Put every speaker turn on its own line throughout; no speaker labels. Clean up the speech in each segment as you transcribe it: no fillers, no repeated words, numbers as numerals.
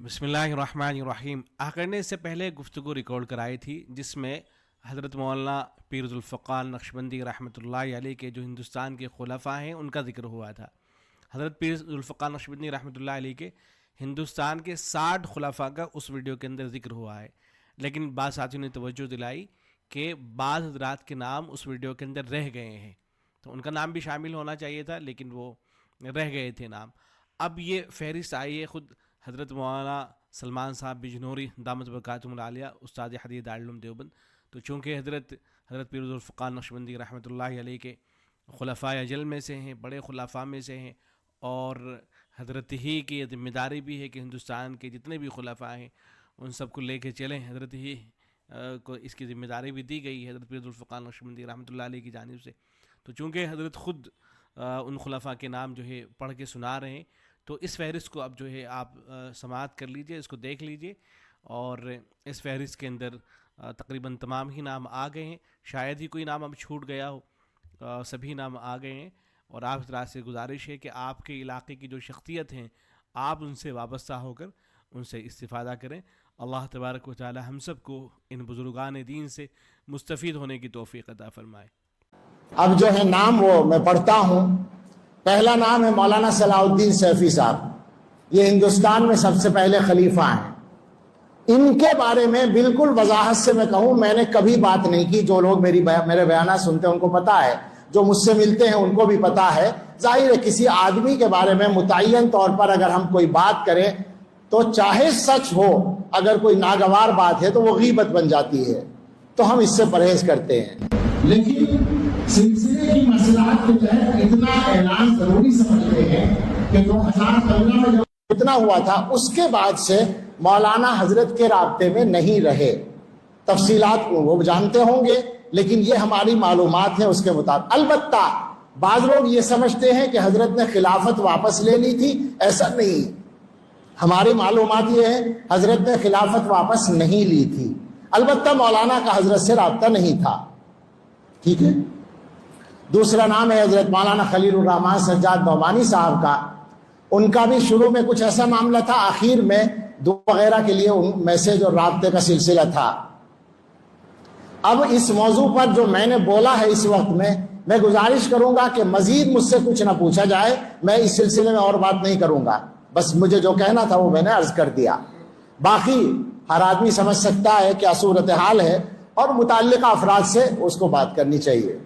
بسم اللہ الرحمن الرحیم. آخر نے اس سے پہلے گفتگو ریکارڈ کرائی تھی جس میں حضرت مولانا پیر ذوالفقار نقشبندی رحمۃ اللہ علیہ کے جو ہندوستان کے خلفاء ہیں ان کا ذکر ہوا تھا. حضرت پیر ذوالفقار نقشبندی رحمۃ اللہ علیہ کے ہندوستان کے 60 خلفاء کا اس ویڈیو کے اندر ذکر ہوا ہے، لیکن بعض ساتھیوں نے توجہ دلائی کہ بعض حضرات کے نام اس ویڈیو کے اندر رہ گئے ہیں، تو ان کا نام بھی شامل ہونا چاہیے تھا لیکن وہ رہ گئے تھے نام. اب یہ فہرست آئی ہے خود حضرت مولانا سلمان صاحب بجنوری دامت برکاتہم العالیہ استاد حدیث دارالعلوم دیوبند. تو چونکہ حضرت پیر ذوالفقار نقشبندی رحمۃ اللہ علیہ کے خلفاء اجل میں سے ہیں، بڑے خلفاء میں سے ہیں، اور حضرت ہی کی ذمہ داری بھی ہے کہ ہندوستان کے جتنے بھی خلفاء ہیں ان سب کو لے کے چلیں. حضرت ہی کو اس کی ذمہ داری بھی دی گئی ہے حضرت پیر ذوالفقار نقشبندی رحمۃ اللہ علیہ کی جانب سے. تو چونکہ حضرت خود ان خلفاء کے نام جو ہے پڑھ کے سنا رہے ہیں، تو اس فہرست کو اب جو ہے آپ سماعت کر لیجئے، اس کو دیکھ لیجئے، اور اس فہرست کے اندر تقریباً تمام ہی نام آ گئے ہیں. شاید ہی کوئی نام اب چھوٹ گیا ہو، سبھی نام آ گئے ہیں. اور آپ حضرات سے گزارش ہے کہ آپ کے علاقے کی جو شخصیت ہیں آپ ان سے وابستہ ہو کر ان سے استفادہ کریں. اللہ تبارک و تعالی ہم سب کو ان بزرگان دین سے مستفید ہونے کی توفیق عطا فرمائے.
اب جو ہے نام وہ میں پڑھتا ہوں. پہلا نام ہے مولانا صلاح الدین سیفی صاحب. یہ ہندوستان میں سب سے پہلے خلیفہ ہیں. ان کے بارے میں بالکل وضاحت سے میں کہوں، میں نے کبھی بات نہیں کی. جو لوگ میرے بیانات سنتے ہیں ان کو پتا ہے، جو مجھ سے ملتے ہیں ان کو بھی پتا ہے. ظاہر ہے کسی آدمی کے بارے میں متعین طور پر اگر ہم کوئی بات کریں تو چاہے سچ ہو، اگر کوئی ناگوار بات ہے تو وہ غیبت بن جاتی ہے، تو ہم اس سے پرہیز کرتے ہیں. لیکن سلسلے کی مصلحت کے تحت اتنا اعلان ضروری سمجھتے ہیں کہ 2015 میں جو اتنا ہوا تھا اس کے بعد سے مولانا حضرت کے رابطے میں نہیں رہے. تفصیلات وہ جانتے ہوں گے، لیکن یہ ہماری معلومات ہے اس کے مطابق. البتہ بعض لوگ یہ سمجھتے ہیں کہ حضرت نے خلافت واپس لے لی تھی. ایسا نہیں. ہماری معلومات یہ ہے حضرت نے خلافت واپس نہیں لی تھی. البتہ مولانا کا حضرت سے رابطہ نہیں تھا. ٹھیک ہے. دوسرا نام ہے حضرت مولانا خلیل الرحمن سجاد نعمانی صاحب کا. ان کا بھی شروع میں کچھ ایسا معاملہ تھا، آخر میں دعا وغیرہ کے لیے ان میسج اور رابطے کا سلسلہ تھا. اب اس موضوع پر جو میں نے بولا ہے اس وقت میں گزارش کروں گا کہ مزید مجھ سے کچھ نہ پوچھا جائے. میں اس سلسلے میں اور بات نہیں کروں گا، بس مجھے جو کہنا تھا وہ میں نے عرض کر دیا. باقی ہر آدمی سمجھ سکتا ہے کیا صورتحال ہے اور متعلقہ افراد سے اس کو بات کرنی چاہیے.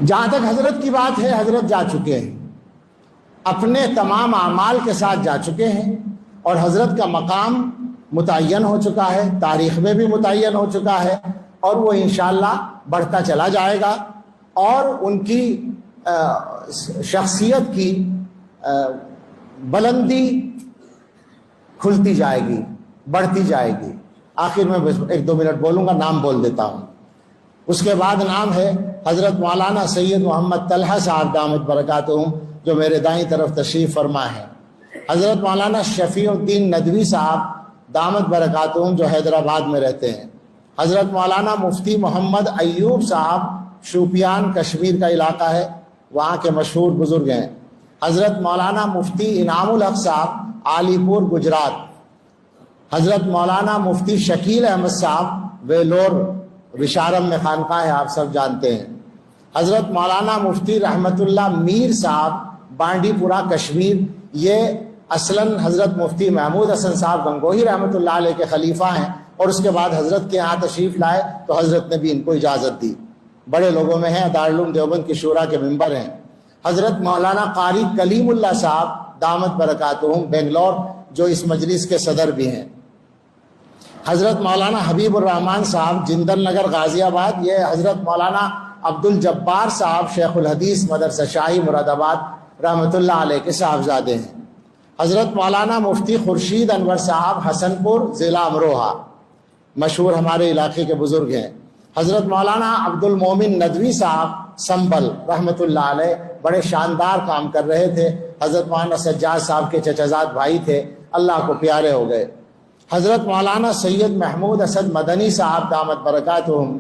جہاں تک حضرت کی بات ہے، حضرت جا چکے ہیں، اپنے تمام اعمال کے ساتھ جا چکے ہیں، اور حضرت کا مقام متعین ہو چکا ہے، تاریخ میں بھی متعین ہو چکا ہے، اور وہ انشاءاللہ بڑھتا چلا جائے گا، اور ان کی شخصیت کی بلندی کھلتی جائے گی، بڑھتی جائے گی. آخر میں 1-2 منٹ بولوں گا، نام بول دیتا ہوں. اس کے بعد نام ہے حضرت مولانا سید محمد طلحہ صاحب دامت برکاتہم، جو میرے دائیں طرف تشریف فرما ہے. حضرت مولانا شفیع الدین ندوی صاحب دامت برکاتہم، جو حیدرآباد میں رہتے ہیں. حضرت مولانا مفتی محمد ایوب صاحب، شوپیان کشمیر کا علاقہ ہے، وہاں کے مشہور بزرگ ہیں. حضرت مولانا مفتی انعام الحق صاحب، عالی پور گجرات. حضرت مولانا مفتی شکیل احمد صاحب، ویلور وشارم میں خانقاہ ہے، آپ سب جانتے ہیں. حضرت مولانا مفتی رحمت اللہ میر صاحب، بانڈی پورہ کشمیر. یہ اصلاً حضرت مفتی محمود حسن صاحب گنگوہی رحمت اللہ علیہ کے خلیفہ ہیں، اور اس کے بعد حضرت کے یہاں تشریف لائے تو حضرت نے بھی ان کو اجازت دی. بڑے لوگوں میں ہیں، دارالعلوم دیوبند کی شورا کے ممبر ہیں. حضرت مولانا قاری کلیم اللہ صاحب دامت برکاتہم، بنگلور، جو اس مجلس کے صدر بھی ہیں. حضرت مولانا حبیب الرحمن صاحب، جندل نگر غازی آباد. یہ حضرت مولانا عبد الجبار صاحب، شیخ الحدیث، مدرسہ شاہی مراد آباد رحمۃ اللہ علیہ کے صاحبزادے ہیں. حضرت مولانا مفتی خورشید انور صاحب، حسن پور، ضلع امروہہ، مشہور ہمارے علاقے کے بزرگ ہیں. حضرت مولانا عبد المومن ندوی صاحب، سنبل، رحمۃ اللہ علیہ، بڑے شاندار کام کر رہے تھے. حضرت مولانا سجاد صاحب کے چچزاد بھائی تھے، اللہ کو پیارے ہو گئے. حضرت مولانا سید محمود اسد مدنی صاحب دامت برکاتہم،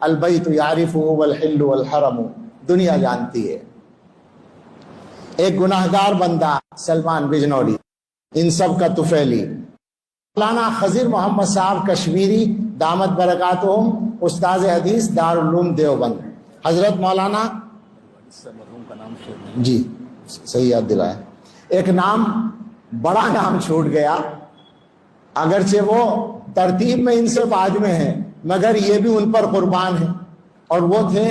البیت یعرفہ والحل والحرم، دنیا جانتی ہے. ایک گناہگار بندہ سلمان بجنوری، ان سب کا طفیلی۔ مولانا خضر محمد صاحب کشمیری دامت برکاتہم، استاذ حدیث دارالعلوم دیوبند۔ حضرت مولانا جی صحیح یاد دلایا، ایک نام بڑا نام چھوٹ گیا، اگرچہ وہ ترتیب میں ان سے بعد میں ہیں مگر یہ بھی ان پر قربان ہے، اور وہ تھے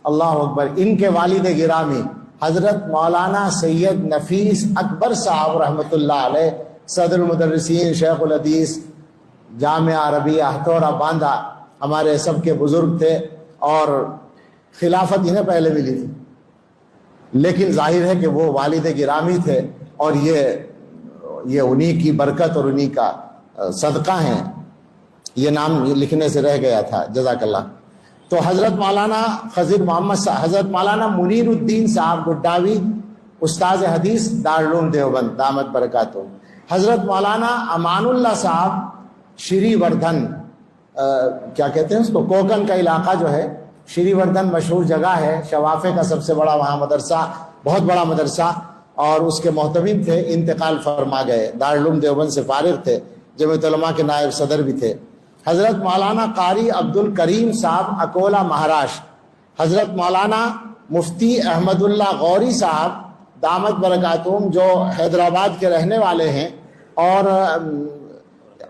اللہ اکبر ان کے والد گرامی حضرت مولانا سید نفیس اکبر صاحب رحمۃ اللہ علیہ، صدر المدرسین، شیخ الحدیث، جامعہ عربیہ ہتھوڑا باندھا، ہمارے سب کے بزرگ تھے، اور خلافت انہیں پہلے ملی تھی، لیکن ظاہر ہے کہ وہ والد گرامی تھے، اور یہ انہی کی برکت اور انہی کا صدقہ ہیں، یہ نام لکھنے سے رہ گیا تھا، جزاک اللہ۔ تو حضرت مولانا خضر محمد صاحب، حضرت مولانا منیر الدین صاحب گڈاوی، استاذ حدیث دارالعلوم دیوبند دامت برکاتہم۔ حضرت مولانا امان اللہ صاحب شری وردھن، کیا کہتے ہیں اس کو، کوکن کا علاقہ جو ہے، شری وردھن مشہور جگہ ہے، شوافے کا سب سے بڑا وہاں مدرسہ، بہت بڑا مدرسہ، اور اس کے محتمم تھے، انتقال فرما گئے، دارالعلوم دیوبند سے فارغ تھے، جمعیت علماء کے نائب صدر بھی تھے۔ حضرت مولانا قاری عبد الکریم صاحب اکولا مہاراشٹر۔ حضرت مولانا مفتی احمد اللہ غوری صاحب دامت برکاتہم، جو حیدرآباد کے رہنے والے ہیں، اور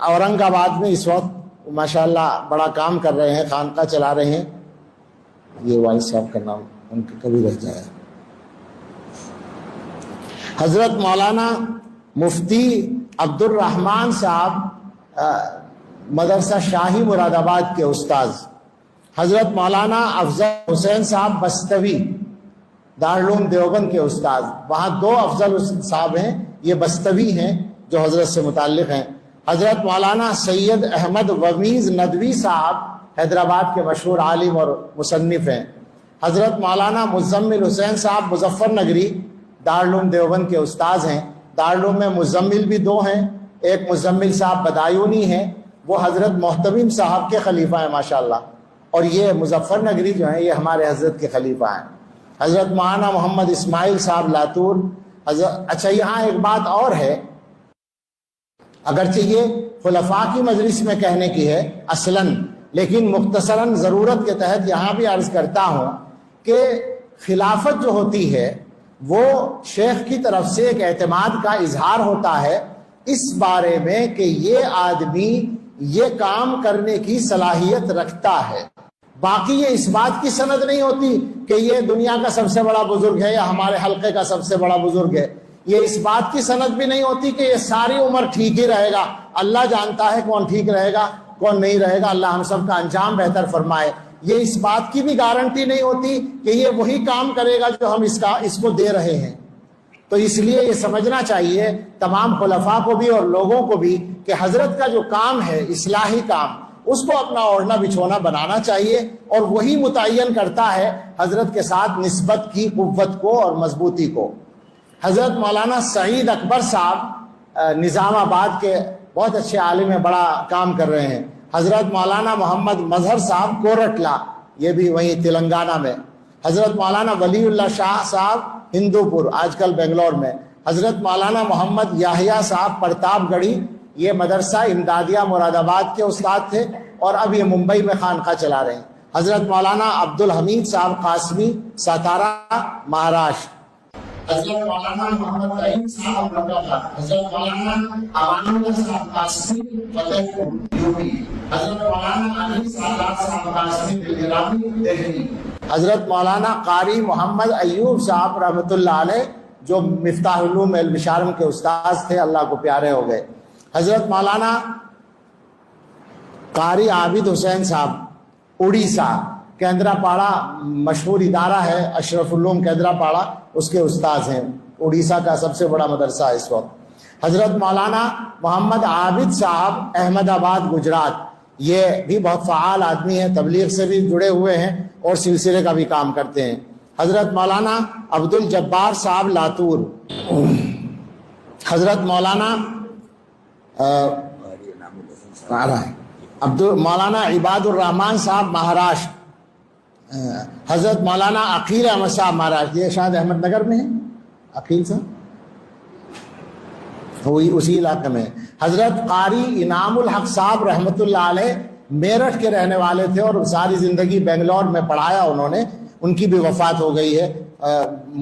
اورنگ آباد میں اس وقت ماشاءاللہ بڑا کام کر رہے ہیں، خانقاہ چلا رہے ہیں۔ یہ والد صاحب کا نام ان کا کبھی رہ جائے۔ حضرت مولانا مفتی عبد الرحمن صاحب مدرسہ شاہی مراد آباد کے استاذ۔ حضرت مولانا افضل حسین صاحب بستوی دارالعلوم دیوبند کے استاذ، وہاں دو افضل صاحب ہیں، یہ بستوی ہیں جو حضرت سے متعلق ہیں۔ حضرت مولانا سید احمد ومیز ندوی صاحب حیدرآباد کے مشہور عالم اور مصنف ہیں۔ حضرت مولانا مزمل حسین صاحب مظفر نگری دارالعلوم دیوبند کے استاذ ہیں۔ دارالعلوم میں مزمل بھی دو ہیں، ایک مزمل صاحب بدایونی ہیں، وہ حضرت محتمم صاحب کے خلیفہ ہیں ماشاءاللہ، اور یہ مظفر نگری جو ہیں یہ ہمارے حضرت کے خلیفہ ہیں۔ حضرت مولانا محمد اسماعیل صاحب لاتور۔ اچھا یہاں ایک بات اور ہے، اگرچہ یہ خلفاء کی مجلس میں کہنے کی ہے اصلاً، لیکن مختصراً ضرورت کے تحت یہاں بھی عرض کرتا ہوں کہ خلافت جو ہوتی ہے وہ شیخ کی طرف سے ایک اعتماد کا اظہار ہوتا ہے اس بارے میں کہ یہ آدمی یہ کام کرنے کی صلاحیت رکھتا ہے، باقی یہ اس بات کی سند نہیں ہوتی کہ یہ دنیا کا سب سے بڑا بزرگ ہے یا ہمارے حلقے کا سب سے بڑا بزرگ ہے، یہ اس بات کی سند بھی نہیں ہوتی کہ یہ ساری عمر ٹھیک ہی رہے گا، اللہ جانتا ہے کون ٹھیک رہے گا کون نہیں رہے گا، اللہ ہم سب کا انجام بہتر فرمائے، یہ اس بات کی بھی گارنٹی نہیں ہوتی کہ یہ وہی کام کرے گا جو ہم اس کو دے رہے ہیں۔ تو اس لیے یہ سمجھنا چاہیے تمام خلفاء کو بھی اور لوگوں کو بھی کہ حضرت کا جو کام ہے اصلاحی کام، اس کو اپنا اوڑھنا بچھونا بنانا چاہیے، اور وہی متعین کرتا ہے حضرت کے ساتھ نسبت کی قوت کو اور مضبوطی کو۔ حضرت مولانا سعید اکبر صاحب نظام آباد کے بہت اچھے عالم ہیں، بڑا کام کر رہے ہیں۔ حضرت مولانا محمد مظہر صاحب کورٹلا، یہ بھی وہیں تلنگانہ میں۔ حضرت مولانا ولی اللہ شاہ صاحب ہندو پور، آج کل بنگلور میں۔ حضرت مولانا محمد یحییٰ صاحب پرتاپ گڑھی، یہ مدرسہ امدادیہ مراد آباد کے استاد تھے، اور اب یہ ممبئی میں خانقاہ چلا رہے ہیں۔ حضرت مولانا عبد الحمید صاحب قاسمی ساتارا مہاراشٹر۔ حضرت مولانا محمد رحیم صاحب رمضان، حضرت مولانا امان اللہ صاحب قاسمی فتح پور یوپی، حضرت مولانا علی صاحب قاسمی بلگرامی دہلی، حضرت مولانا قاری محمد ایوب صاحب رحمۃ اللہ علیہ جو مفتاح علوم البشارم کے استاذ تھے، اللہ کو پیارے ہو گئے۔ حضرت مولانا قاری عابد حسین صاحب اڑیسہ، کیندرا پاڑا مشہور ادارہ ہے اشرف علوم کیندرا پاڑا، اس کے استاذ ہیں، اڑیسہ کا سب سے بڑا مدرسہ ہے اس وقت۔ حضرت مولانا محمد عابد صاحب احمد آباد گجرات، یہ بھی بہت فعال آدمی ہیں، تبلیغ سے بھی جڑے ہوئے ہیں اور سلسلے کا بھی کام کرتے ہیں۔ حضرت مولانا عبد الجبار صاحب لاتور، حضرت مولانا مولانا عباد الرحمان صاحب مہاراشٹر، حضرت مولانا عقیل احمد صاحب مہاراشٹر، یہ شاید احمد نگر میں ہیں عقیل صاحب، ہوئی اسی علاقے میں. حضرت قاری انعام الحق صاحب رحمۃ اللہ علیہ میرٹھ کے رہنے والے تھے اور ساری زندگی بنگلور میں پڑھایا انہوں نے. ان کی بھی وفات ہو گئی ہے.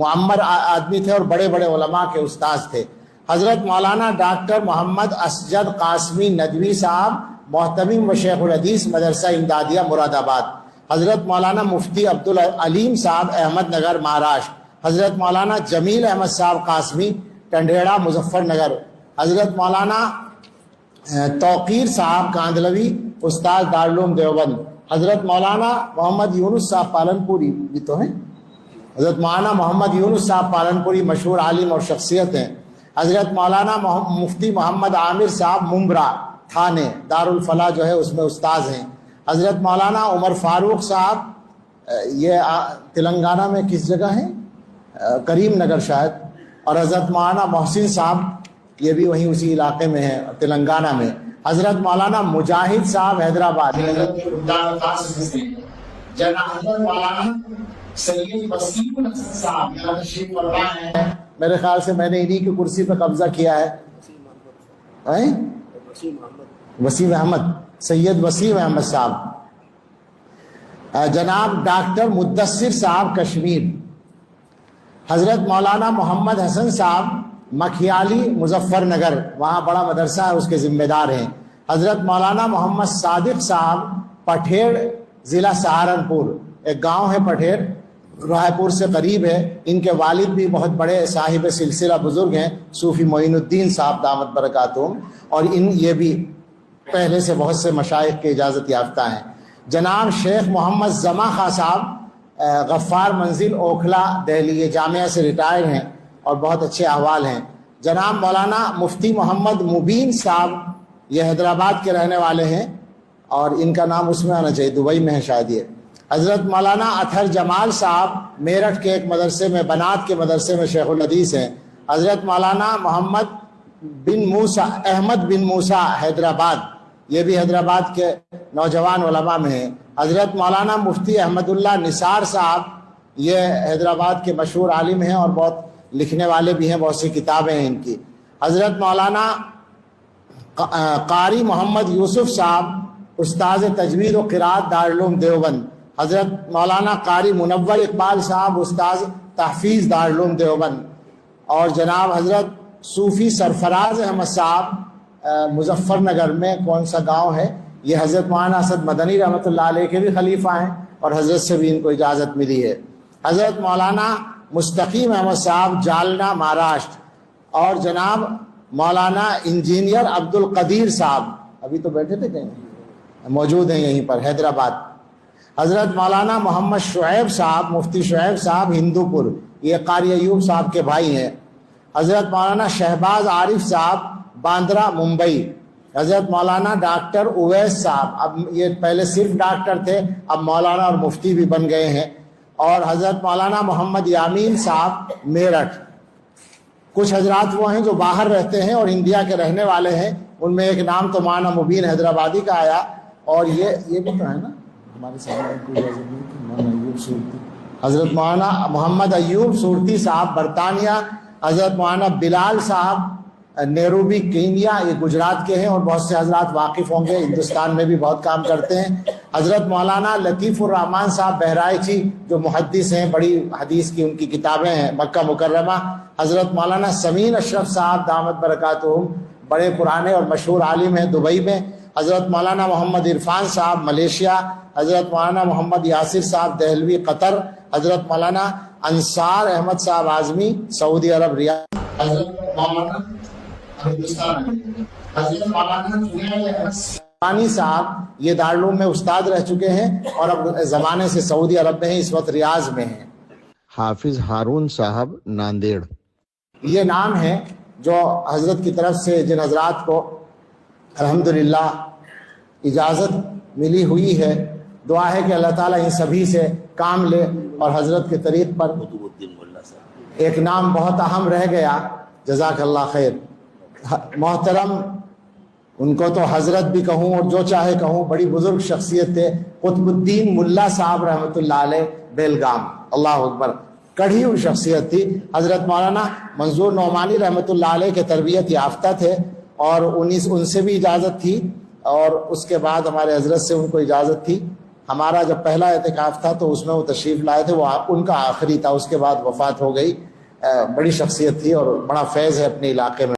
معمر آدمی تھے اور بڑے بڑے علماء کے استاذ تھے. حضرت مولانا ڈاکٹر محمد اسجد قاسمی ندوی صاحب محتمم و شیخ الحدیث مدرسہ امدادیہ مراد آباد. حضرت مولانا مفتی عبدالعلیم صاحب احمد نگر مہاراشٹر. حضرت مولانا جمیل احمد صاحب قاسمی ٹنڈیڑا مظفر نگر. حضرت مولانا توقیر صاحب کاندلوی استاد دارالعلوم دیوبند. حضرت مولانا محمد یونس صاحب پالنپوری بھی تو ہیں. حضرت مولانا محمد یونس صاحب پالنپوری مشہور عالم اور شخصیت ہیں. حضرت مولانا مفتی محمد عامر صاحب ممبرا تھانے دارالفلاح جو ہے اس میں استاذ ہیں. حضرت مولانا عمر فاروق صاحب یہ تلنگانہ میں کس جگہ ہیں؟ کریم نگر شاید. اور حضرت مولانا محسن صاحب یہ بھی وہیں اسی علاقے میں ہیں تلنگانہ میں. حضرت مولانا مجاہد صاحب حیدرآباد. جناب حضرت مولانا سید وسیم الحسن صاحب یہاں تشریف فرما ہیں. میرے خیال سے میں نے انہی کی کرسی پہ قبضہ کیا ہے. وسیم احمد سید وسیم احمد صاحب. جناب ڈاکٹر مدثر صاحب کشمیر. حضرت مولانا محمد حسن صاحب مکھیالی مظفر نگر وہاں بڑا مدرسہ ہے اس کے ذمہ دار ہیں. حضرت مولانا محمد صادق صاحب پٹھیڑ ضلع سہارنپور. ایک گاؤں ہے پٹھیڑ رائے پور سے قریب ہے. ان کے والد بھی بہت بڑے صاحب سلسلہ بزرگ ہیں صوفی معین الدین صاحب دامت برکاتہم. اور یہ بھی پہلے سے بہت سے مشائخ کے اجازت یافتہ ہیں. جناب شیخ محمد زما خان صاحب غفار منزل اوکھلا دہلی یہ جامعہ سے ریٹائر ہیں اور بہت اچھے احوال ہیں. جناب مولانا مفتی محمد مبین صاحب یہ حیدرآباد کے رہنے والے ہیں اور ان کا نام اس میں آنا چاہیے دبئی میں ہے شاید یہ. حضرت مولانا اطہر جمال صاحب میرٹھ کے ایک مدرسے میں بنات کے مدرسے میں شیخ الحدیث ہیں. حضرت مولانا محمد بن موسیٰ احمد بن موسیٰ حیدرآباد یہ بھی حیدرآباد کے نوجوان علماء میں ہیں. حضرت مولانا مفتی احمد اللہ نثار صاحب یہ حیدرآباد کے مشہور عالم ہیں اور بہت لکھنے والے بھی ہیں بہت سی کتابیں ہیں ان کی. حضرت مولانا قاری محمد یوسف صاحب استاذ تجوید و قرات دارالعلوم دیوبند. حضرت مولانا قاری منور اقبال صاحب استاذ تحفیظ دارالعلوم دیوبند. اور جناب حضرت صوفی سرفراز احمد صاحب مظفر نگر میں کون سا گاؤں ہے یہ حضرت مولانا اسد مدنی رحمۃ اللہ علیہ کے بھی خلیفہ ہیں اور حضرت سے بھی ان کو اجازت ملی ہے. حضرت مولانا مستقیم احمد صاحب جالنا مہاراشٹر. اور جناب مولانا انجینئر عبد القدیر صاحب ابھی تو بیٹھے تھے کہیں موجود ہیں یہیں پر حیدرآباد. حضرت مولانا محمد شعیب صاحب مفتی شعیب صاحب ہندوپور یہ قاری ایوب صاحب کے بھائی ہیں. حضرت مولانا شہباز عارف صاحب باندرا ممبئی. حضرت مولانا ڈاکٹر اویس صاحب اب یہ پہلے صرف ڈاکٹر تھے اب مولانا اور مفتی بھی بن گئے ہیں. اور حضرت مولانا محمد یامین صاحب میرٹھ. کچھ حضرات وہ ہیں جو باہر رہتے ہیں اور انڈیا کے رہنے والے ہیں. ان میں ایک نام تو مولانا مبین حیدرآبادی کا آیا اور یہ بھی تو ہے نا ہمارے سامنے حضرت مولانا محمد ایوب صورتی صاحب برطانیہ. حضرت مولانا بلال صاحب نیروبی کینیا یہ گجرات کے ہیں اور بہت سے حضرات واقف ہوں گے ہندوستان میں بھی بہت کام کرتے ہیں. حضرت مولانا لطیف الرحمان صاحب بہرائچی جو محدث ہیں بڑی حدیث کی ان کی کتابیں ہیں مکہ مکرمہ. حضرت مولانا سمین اشرف صاحب دامت برکاتہم بڑے پرانے اور مشہور عالم ہیں دبئی میں. حضرت مولانا محمد عرفان صاحب ملیشیا. حضرت مولانا محمد یاسر صاحب دہلوی قطر. حضرت مولانا انصار احمد صاحب اعظمی سعودی عرب ریاض. حضرت مولانا صاحب یہ دارالعلوم میں استاد رہ چکے ہیں اور اب زمانے سے سعودی عرب میں ہیں اس وقت ریاض میں ہیں.
حافظ ہارون صاحب ناندیڑ
یہ نام ہے جو حضرت کی طرف سے جن حضرات کو الحمدللہ اجازت ملی ہوئی ہے. دعا ہے کہ اللہ تعالیٰ ان سبھی سے کام لے اور حضرت کے طریق پر. ایک نام بہت اہم رہ گیا جزاک اللہ خیر. محترم ان کو تو حضرت بھی کہوں اور جو چاہے کہوں بڑی بزرگ شخصیت تھے قطب الدین ملا صاحب رحمۃ اللہ علیہ بیلگام. اللہ اکبر. کڑھی ہوئی شخصیت تھی. حضرت مولانا منظور نعمانی رحمۃ اللہ علیہ کے تربیت یافتہ تھے اور ان سے بھی اجازت تھی اور اس کے بعد ہمارے حضرت سے ان کو اجازت تھی. ہمارا جب پہلا اعتکاف تھا تو اس میں وہ تشریف لائے تھے, وہ ان کا آخری تھا, اس کے بعد وفات ہو گئی. بڑی شخصیت تھی اور بڑا فیض ہے اپنے علاقے میں.